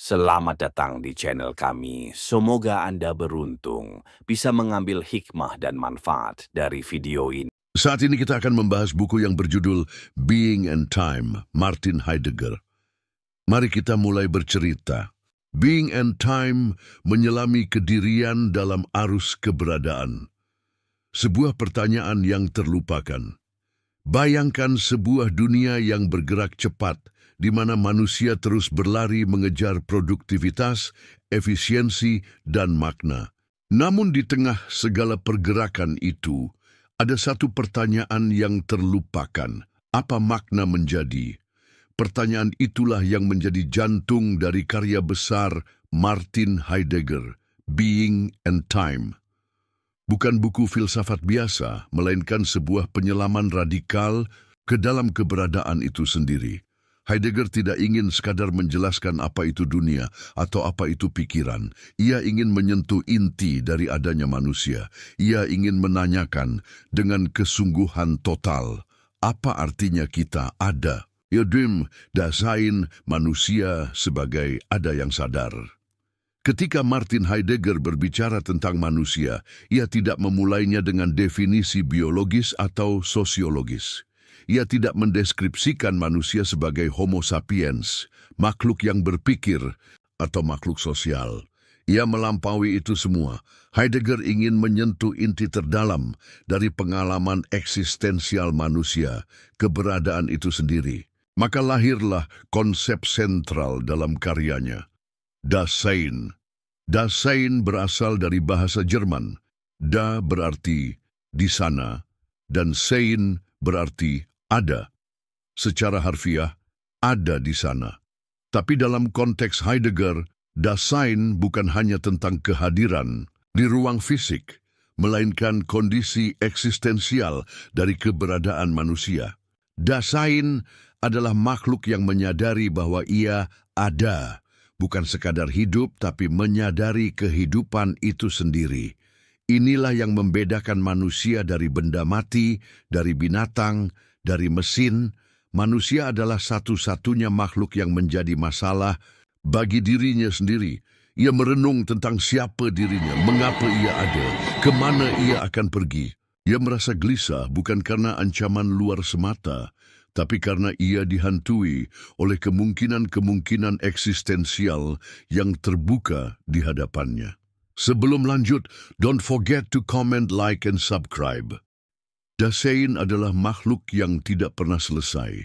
Selamat datang di channel kami. Semoga Anda beruntung bisa mengambil hikmah dan manfaat dari video ini. Saat ini kita akan membahas buku yang berjudul Being and Time, Martin Heidegger. Mari kita mulai bercerita. Being and Time menyelami kedirian dalam arus keberadaan. Sebuah pertanyaan yang terlupakan. Bayangkan sebuah dunia yang bergerak cepat, di mana manusia terus berlari mengejar produktivitas, efisiensi, dan makna. Namun di tengah segala pergerakan itu, ada satu pertanyaan yang terlupakan. Apa makna menjadi? Pertanyaan itulah yang menjadi jantung dari karya besar Martin Heidegger, Being and Time. Bukan buku filsafat biasa, melainkan sebuah penyelaman radikal ke dalam keberadaan itu sendiri. Heidegger tidak ingin sekadar menjelaskan apa itu dunia atau apa itu pikiran. Ia ingin menyentuh inti dari adanya manusia. Ia ingin menanyakan dengan kesungguhan total, apa artinya kita ada? Dem Dasein manusia sebagai ada yang sadar. Ketika Martin Heidegger berbicara tentang manusia, ia tidak memulainya dengan definisi biologis atau sosiologis. Ia tidak mendeskripsikan manusia sebagai Homo sapiens, makhluk yang berpikir, atau makhluk sosial. Ia melampaui itu semua. Heidegger ingin menyentuh inti terdalam dari pengalaman eksistensial manusia, keberadaan itu sendiri. Maka lahirlah konsep sentral dalam karyanya. Dasein. Dasein berasal dari bahasa Jerman. Da berarti di sana, dan sein berarti ada. Secara harfiah, ada di sana. Tapi dalam konteks Heidegger, Dasein bukan hanya tentang kehadiran di ruang fisik, melainkan kondisi eksistensial dari keberadaan manusia. Dasein adalah makhluk yang menyadari bahwa ia ada, bukan sekadar hidup, tapi menyadari kehidupan itu sendiri. Inilah yang membedakan manusia dari benda mati, dari binatang, dari mesin. Manusia adalah satu-satunya makhluk yang menjadi masalah bagi dirinya sendiri. Ia merenung tentang siapa dirinya, mengapa ia ada, kemana ia akan pergi. Ia merasa gelisah bukan karena ancaman luar semata, tapi karena ia dihantui oleh kemungkinan-kemungkinan eksistensial yang terbuka di hadapannya. Sebelum lanjut, don't forget to comment, like, and subscribe. Dasein adalah makhluk yang tidak pernah selesai.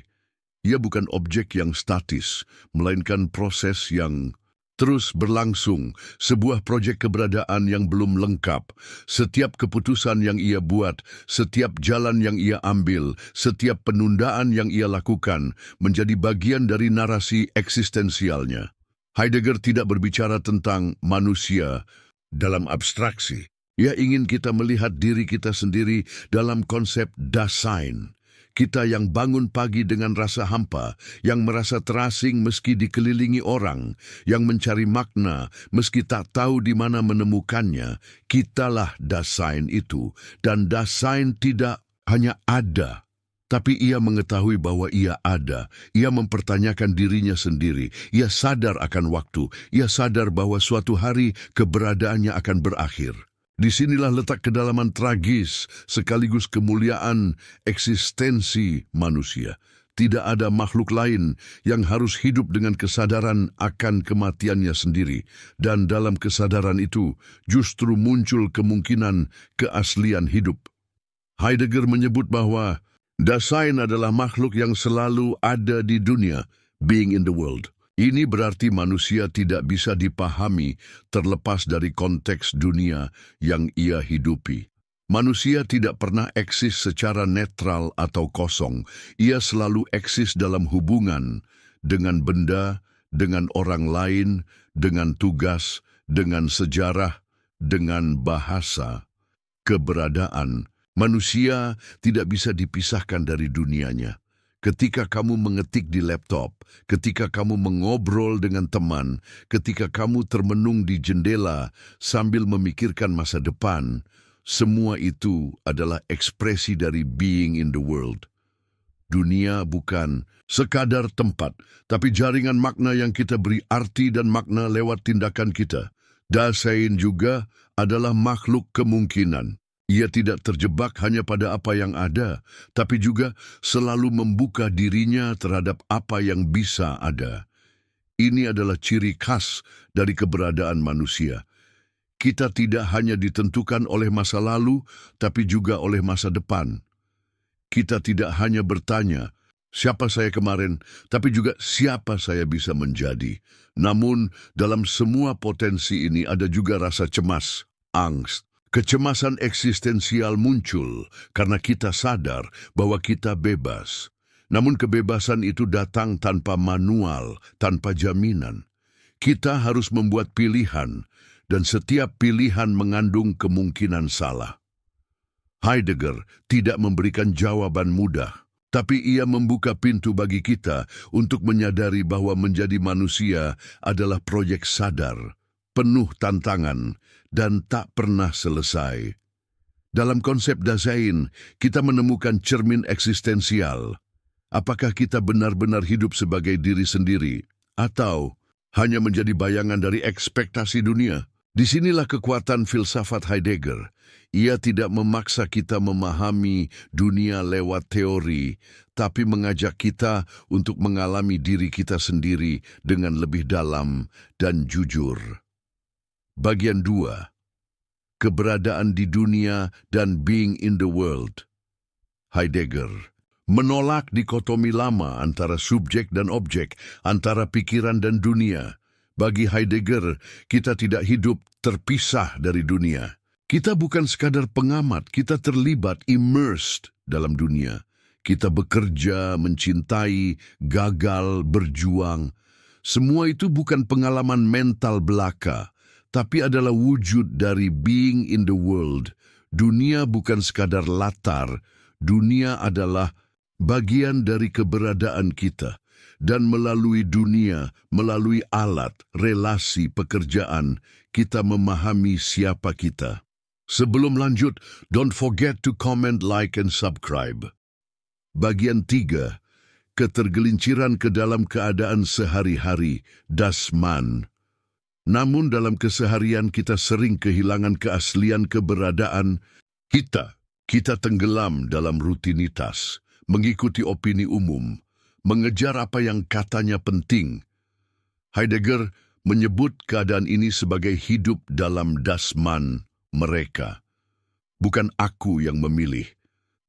Ia bukan objek yang statis, melainkan proses yang terus berlangsung, sebuah proyek keberadaan yang belum lengkap. Setiap keputusan yang ia buat, setiap jalan yang ia ambil, setiap penundaan yang ia lakukan, menjadi bagian dari narasi eksistensialnya. Heidegger tidak berbicara tentang manusia dalam abstraksi. Ia ingin kita melihat diri kita sendiri dalam konsep Dasein. Kita yang bangun pagi dengan rasa hampa, yang merasa terasing meski dikelilingi orang, yang mencari makna meski tak tahu di mana menemukannya, kitalah Dasein itu. Dan Dasein tidak hanya ada, tapi ia mengetahui bahwa ia ada. Ia mempertanyakan dirinya sendiri. Ia sadar akan waktu. Ia sadar bahwa suatu hari keberadaannya akan berakhir. Disinilah letak kedalaman tragis sekaligus kemuliaan eksistensi manusia. Tidak ada makhluk lain yang harus hidup dengan kesadaran akan kematiannya sendiri. Dan dalam kesadaran itu justru muncul kemungkinan keaslian hidup. Heidegger menyebut bahwa Dasein adalah makhluk yang selalu ada di dunia, being in the world. Ini berarti manusia tidak bisa dipahami terlepas dari konteks dunia yang ia hidupi. Manusia tidak pernah eksis secara netral atau kosong. Ia selalu eksis dalam hubungan dengan benda, dengan orang lain, dengan tugas, dengan sejarah, dengan bahasa. Keberadaan manusia tidak bisa dipisahkan dari dunianya. Ketika kamu mengetik di laptop, ketika kamu mengobrol dengan teman, ketika kamu termenung di jendela sambil memikirkan masa depan, semua itu adalah ekspresi dari being in the world. Dunia bukan sekadar tempat, tapi jaringan makna yang kita beri arti dan makna lewat tindakan kita. Dasein juga adalah makhluk kemungkinan. Ia tidak terjebak hanya pada apa yang ada, tapi juga selalu membuka dirinya terhadap apa yang bisa ada. Ini adalah ciri khas dari keberadaan manusia. Kita tidak hanya ditentukan oleh masa lalu, tapi juga oleh masa depan. Kita tidak hanya bertanya, siapa saya kemarin, tapi juga siapa saya bisa menjadi. Namun, dalam semua potensi ini ada juga rasa cemas, angst. Kecemasan eksistensial muncul karena kita sadar bahwa kita bebas. Namun kebebasan itu datang tanpa manual, tanpa jaminan. Kita harus membuat pilihan, dan setiap pilihan mengandung kemungkinan salah. Heidegger tidak memberikan jawaban mudah, tapi ia membuka pintu bagi kita untuk menyadari bahwa menjadi manusia adalah proyek sadar, penuh tantangan, dan tak pernah selesai. Dalam konsep Dasein, kita menemukan cermin eksistensial. Apakah kita benar-benar hidup sebagai diri sendiri, atau hanya menjadi bayangan dari ekspektasi dunia? Disinilah kekuatan filsafat Heidegger. Ia tidak memaksa kita memahami dunia lewat teori, tapi mengajak kita untuk mengalami diri kita sendiri dengan lebih dalam dan jujur. Bagian 2. Keberadaan di dunia dan being in the world. Heidegger menolak dikotomi lama antara subjek dan objek, antara pikiran dan dunia. Bagi Heidegger, kita tidak hidup terpisah dari dunia. Kita bukan sekadar pengamat, kita terlibat, immersed dalam dunia. Kita bekerja, mencintai, gagal, berjuang. Semua itu bukan pengalaman mental belaka, tapi adalah wujud dari being in the world. Dunia bukan sekadar latar, dunia adalah bagian dari keberadaan kita. Dan melalui dunia, melalui alat, relasi, pekerjaan, kita memahami siapa kita. Sebelum lanjut, don't forget to comment, like, and subscribe. Bagian 3. Ketergelinciran ke dalam keadaan sehari-hari, das Man. Namun dalam keseharian kita sering kehilangan keaslian keberadaan kita. Kita tenggelam dalam rutinitas, mengikuti opini umum, mengejar apa yang katanya penting. Heidegger menyebut keadaan ini sebagai hidup dalam das Man, mereka. Bukan aku yang memilih,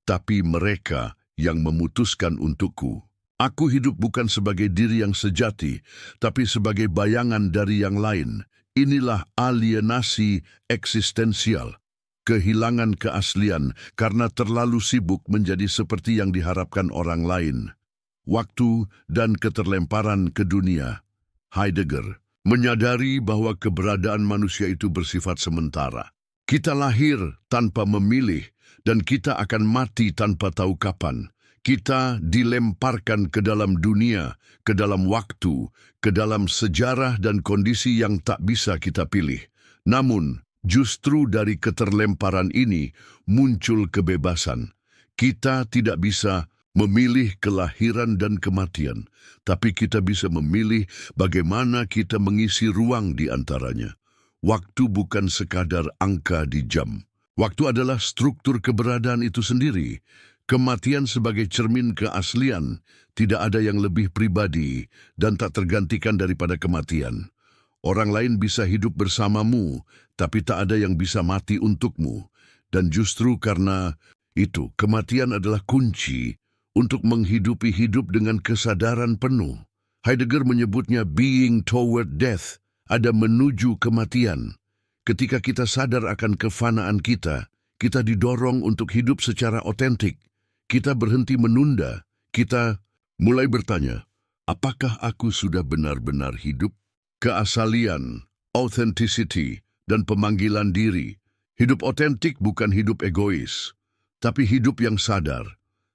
tapi mereka yang memutuskan untukku. Aku hidup bukan sebagai diri yang sejati, tapi sebagai bayangan dari yang lain. Inilah alienasi eksistensial, kehilangan keaslian karena terlalu sibuk menjadi seperti yang diharapkan orang lain. Waktu dan keterlemparan ke dunia. Heidegger menyadari bahwa keberadaan manusia itu bersifat sementara. Kita lahir tanpa memilih dan kita akan mati tanpa tahu kapan. Kita dilemparkan ke dalam dunia, ke dalam waktu, ke dalam sejarah dan kondisi yang tak bisa kita pilih. Namun, justru dari keterlemparan ini muncul kebebasan. Kita tidak bisa memilih kelahiran dan kematian, tapi kita bisa memilih bagaimana kita mengisi ruang di antaranya. Waktu bukan sekadar angka di jam. Waktu adalah struktur keberadaan itu sendiri. Kematian sebagai cermin keaslian, tidak ada yang lebih pribadi dan tak tergantikan daripada kematian. Orang lain bisa hidup bersamamu, tapi tak ada yang bisa mati untukmu. Dan justru karena itu, kematian adalah kunci untuk menghidupi hidup dengan kesadaran penuh. Heidegger menyebutnya being toward death, ada menuju kematian. Ketika kita sadar akan kefanaan kita didorong untuk hidup secara otentik. Kita berhenti menunda, kita mulai bertanya, apakah aku sudah benar-benar hidup? Keasalian, authenticity, dan pemanggilan diri. Hidup otentik bukan hidup egois, tapi hidup yang sadar.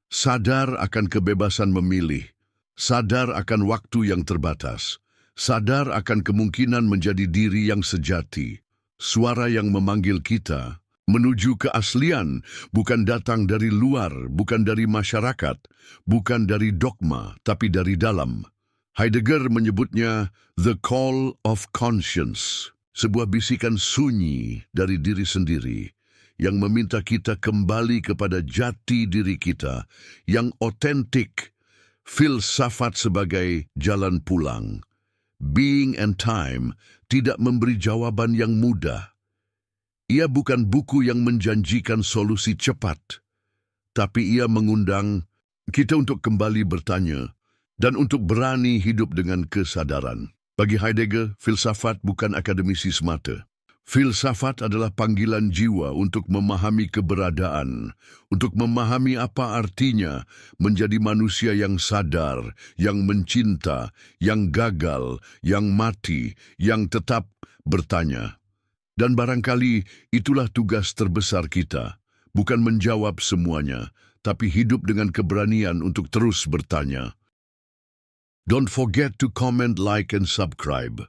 Sadar akan kebebasan memilih, sadar akan waktu yang terbatas, sadar akan kemungkinan menjadi diri yang sejati. Suara yang memanggil kita, Menuju keaslian bukan datang dari luar, bukan dari masyarakat, bukan dari dogma, tapi dari dalam. Heidegger menyebutnya the call of conscience, sebuah bisikan sunyi dari diri sendiri yang meminta kita kembali kepada jati diri kita yang otentik, filsafat sebagai jalan pulang. Being and Time tidak memberi jawaban yang mudah. Ia bukan buku yang menjanjikan solusi cepat, tapi ia mengundang kita untuk kembali bertanya dan untuk berani hidup dengan kesadaran. Bagi Heidegger, filsafat bukan akademisi semata. Filsafat adalah panggilan jiwa untuk memahami keberadaan, untuk memahami apa artinya menjadi manusia yang sadar, yang mencinta, yang gagal, yang mati, yang tetap bertanya. Dan barangkali itulah tugas terbesar kita, bukan menjawab semuanya, tapi hidup dengan keberanian untuk terus bertanya. Don't forget to comment, like, and subscribe.